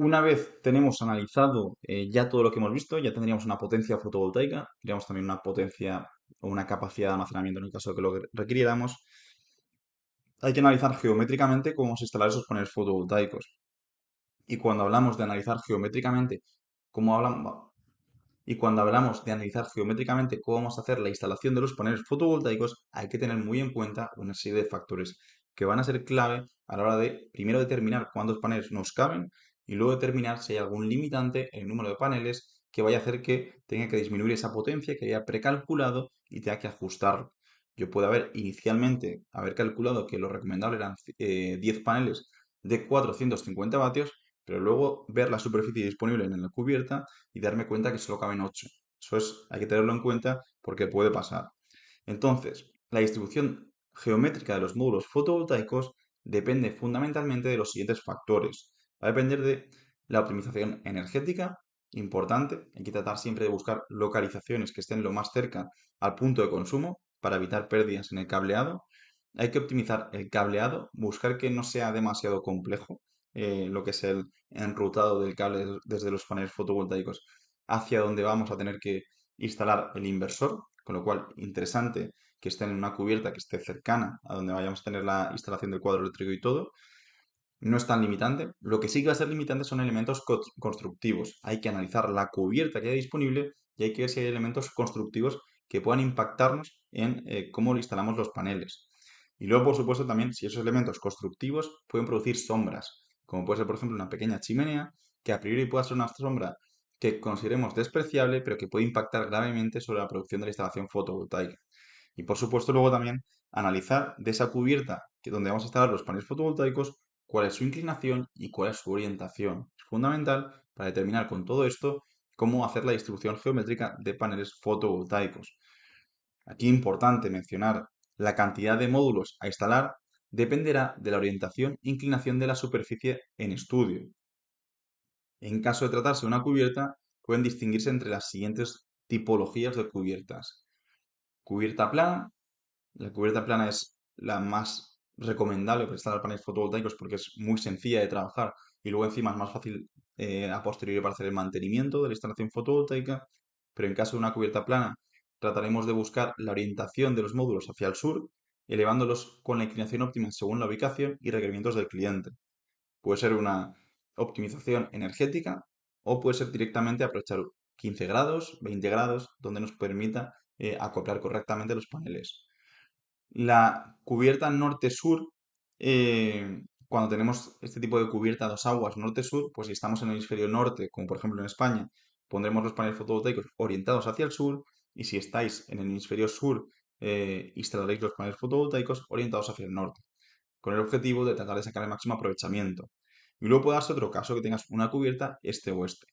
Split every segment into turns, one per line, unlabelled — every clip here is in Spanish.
Una vez tenemos analizado ya todo lo que hemos visto, ya tendríamos una potencia fotovoltaica, tendríamos también una potencia o una capacidad de almacenamiento en el caso de que lo requiriéramos. Hay que analizar geométricamente cómo vamos a instalar esos paneles fotovoltaicos. Y cuando hablamos de analizar geométricamente cómo hablamos, y cuando hablamos de analizar geométricamente cómo vamos a hacer la instalación de los paneles fotovoltaicos, hay que tener muy en cuenta una serie de factores que van a ser clave a la hora de, primero, determinar cuántos paneles nos caben y luego determinar si hay algún limitante en el número de paneles que vaya a hacer que tenga que disminuir esa potencia que haya precalculado y tenga que ajustarlo. Yo puedo haber calculado que lo recomendable eran 10 paneles de 450 vatios, pero luego ver la superficie disponible en la cubierta y darme cuenta que solo caben 8. Hay que tenerlo en cuenta porque puede pasar. Entonces, la distribución geométrica de los módulos fotovoltaicos depende fundamentalmente de los siguientes factores. Va a depender de la optimización energética, importante. Hay que tratar siempre de buscar localizaciones que estén lo más cerca al punto de consumo para evitar pérdidas en el cableado. Hay que optimizar el cableado, buscar que no sea demasiado complejo lo que es el enrutado del cable desde los paneles fotovoltaicos hacia donde vamos a tener que instalar el inversor, con lo cual interesante que esté en una cubierta que esté cercana a donde vayamos a tener la instalación del cuadro eléctrico y todo. No es tan limitante. Lo que sí que va a ser limitante son elementos constructivos. Hay que analizar la cubierta que hay disponible y hay que ver si hay elementos constructivos que puedan impactarnos en cómo instalamos los paneles. Y luego, por supuesto, también si esos elementos constructivos pueden producir sombras, como puede ser, por ejemplo, una pequeña chimenea, que a priori pueda ser una sombra que consideremos despreciable, pero que puede impactar gravemente sobre la producción de la instalación fotovoltaica. Y por supuesto, luego también analizar de esa cubierta donde vamos a instalar los paneles fotovoltaicos, cuál es su inclinación y cuál es su orientación. Es fundamental para determinar con todo esto cómo hacer la distribución geométrica de paneles fotovoltaicos. Aquí importante mencionar la cantidad de módulos a instalar dependerá de la orientación e inclinación de la superficie en estudio. En caso de tratarse de una cubierta, pueden distinguirse entre las siguientes tipologías de cubiertas. Cubierta plana. La cubierta plana es la más recomendable para instalar paneles fotovoltaicos porque es muy sencilla de trabajar y luego encima es más fácil a posteriori para hacer el mantenimiento de la instalación fotovoltaica. Pero en caso de una cubierta plana, trataremos de buscar la orientación de los módulos hacia el sur, elevándolos con la inclinación óptima según la ubicación y requerimientos del cliente. Puede ser una optimización energética o puede ser directamente aprovechar 15 grados, 20 grados, donde nos permita acoplar correctamente los paneles. La cubierta norte-sur, cuando tenemos este tipo de cubierta a dos aguas norte-sur, pues si estamos en el hemisferio norte, como por ejemplo en España, pondremos los paneles fotovoltaicos orientados hacia el sur, y si estáis en el hemisferio sur, instalaréis los paneles fotovoltaicos orientados hacia el norte, con el objetivo de tratar de sacar el máximo aprovechamiento. Y luego puede darse otro caso que tengas una cubierta este-oeste.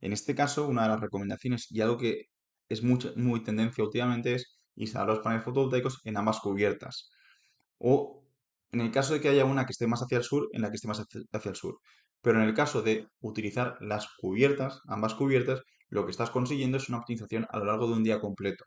En este caso, una de las recomendaciones y algo que es muy tendencia últimamente es instalar los paneles fotovoltaicos en ambas cubiertas. O en el caso de que haya una que esté más hacia el sur, en la que esté más hacia el sur. Pero en el caso de utilizar las cubiertas, ambas cubiertas, lo que estás consiguiendo es una optimización a lo largo de un día completo.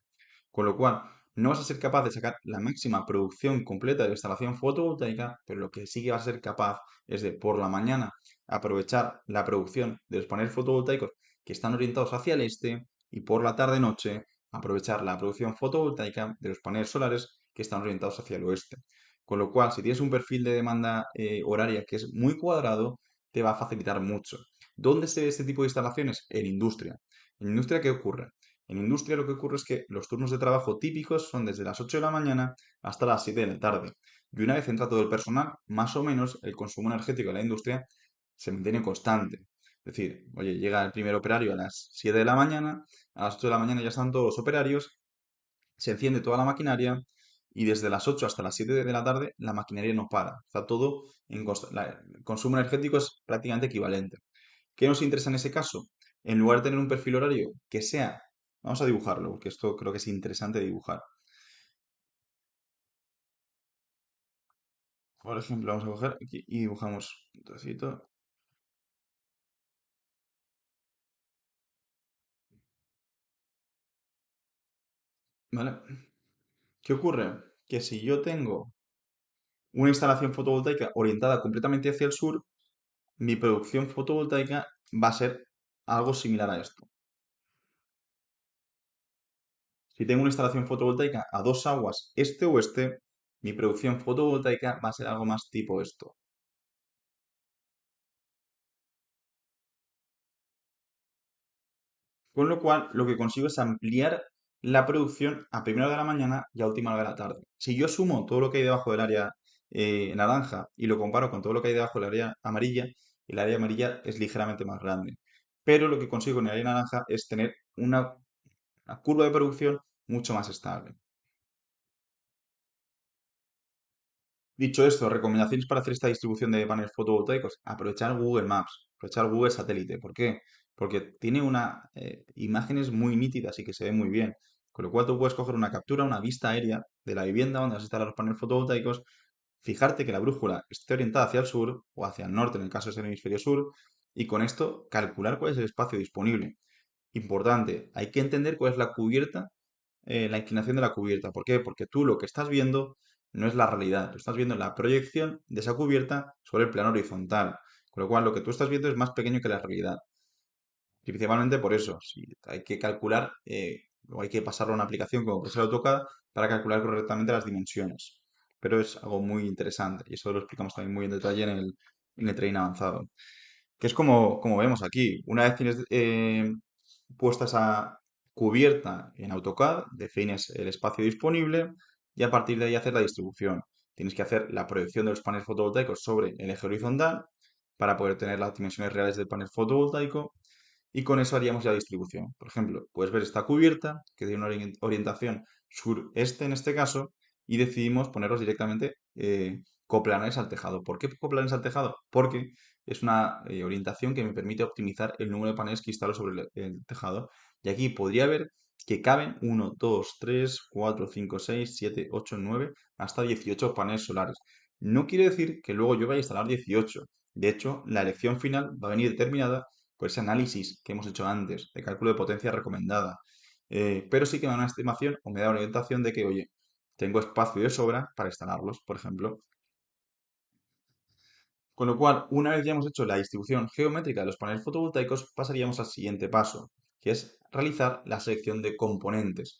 Con lo cual, no vas a ser capaz de sacar la máxima producción completa de la instalación fotovoltaica, pero lo que sí que vas a ser capaz es de por la mañana aprovechar la producción de los paneles fotovoltaicos que están orientados hacia el este y por la tarde-noche aprovechar la producción fotovoltaica de los paneles solares que están orientados hacia el oeste. Con lo cual, si tienes un perfil de demanda horaria que es muy cuadrado, te va a facilitar mucho. ¿Dónde se ve este tipo de instalaciones? En industria. ¿En industria qué ocurre? En industria lo que ocurre es que los turnos de trabajo típicos son desde las 8 de la mañana hasta las 7 de la tarde. Y una vez entra todo el personal, más o menos el consumo energético de la industria se mantiene constante. Es decir, oye, llega el primer operario a las 7 de la mañana, a las 8 de la mañana ya están todos los operarios, se enciende toda la maquinaria y desde las 8 hasta las 7 de la tarde la maquinaria no para. Está todo el consumo energético es prácticamente equivalente. ¿Qué nos interesa en ese caso? En lugar de tener un perfil horario que sea, vamos a dibujarlo, porque esto creo que es interesante dibujar. Por ejemplo, vamos a coger aquí y dibujamos un trocito, ¿vale? ¿Qué ocurre? Que si yo tengo una instalación fotovoltaica orientada completamente hacia el sur, mi producción fotovoltaica va a ser algo similar a esto. Si tengo una instalación fotovoltaica a dos aguas este-oeste, mi producción fotovoltaica va a ser algo más tipo esto. Con lo cual, lo que consigo es ampliar la producción a primera hora de la mañana y a última hora de la tarde. Si yo sumo todo lo que hay debajo del área naranja y lo comparo con todo lo que hay debajo del área amarilla, el área amarilla es ligeramente más grande. Pero lo que consigo en el área naranja es tener una curva de producción mucho más estable. Dicho esto, recomendaciones para hacer esta distribución de paneles fotovoltaicos. Aprovechar Google Maps, aprovechar Google Satélite. ¿Por qué? Porque tiene imágenes muy nítidas y que se ve muy bien. Con lo cual tú puedes coger una captura, una vista aérea de la vivienda donde vas a instalar los paneles fotovoltaicos, fijarte que la brújula esté orientada hacia el sur o hacia el norte en el caso de ser el hemisferio sur, y con esto calcular cuál es el espacio disponible. Importante, hay que entender cuál es la cubierta, la inclinación de la cubierta. ¿Por qué? Porque tú lo que estás viendo no es la realidad, tú estás viendo la proyección de esa cubierta sobre el plano horizontal. Con lo cual, lo que tú estás viendo es más pequeño que la realidad. Principalmente por eso, si hay que calcular o hay que pasarlo a una aplicación como puede ser AutoCAD para calcular correctamente las dimensiones. Pero es algo muy interesante y eso lo explicamos también muy en detalle en el training avanzado. Que es como vemos aquí. Una vez tienes puesta esa cubierta en AutoCAD, defines el espacio disponible y a partir de ahí hacer la distribución. Tienes que hacer la proyección de los paneles fotovoltaicos sobre el eje horizontal para poder tener las dimensiones reales del panel fotovoltaico y con eso haríamos la distribución. Por ejemplo, puedes ver esta cubierta que tiene una orientación sureste en este caso y decidimos ponerlos directamente coplanares al tejado. ¿Por qué coplanares al tejado? Porque es una orientación que me permite optimizar el número de paneles que instalo sobre el tejado. Y aquí podría ver que caben 1, 2, 3, 4, 5, 6, 7, 8, 9, hasta 18 paneles solares. No quiere decir que luego yo vaya a instalar 18. De hecho, la elección final va a venir determinada por ese análisis que hemos hecho antes, de cálculo de potencia recomendada. Pero sí que me da una estimación o me da una orientación de que, oye, tengo espacio de sobra para instalarlos, por ejemplo. Con lo cual, una vez ya hemos hecho la distribución geométrica de los paneles fotovoltaicos, pasaríamos al siguiente paso, que es realizar la selección de componentes.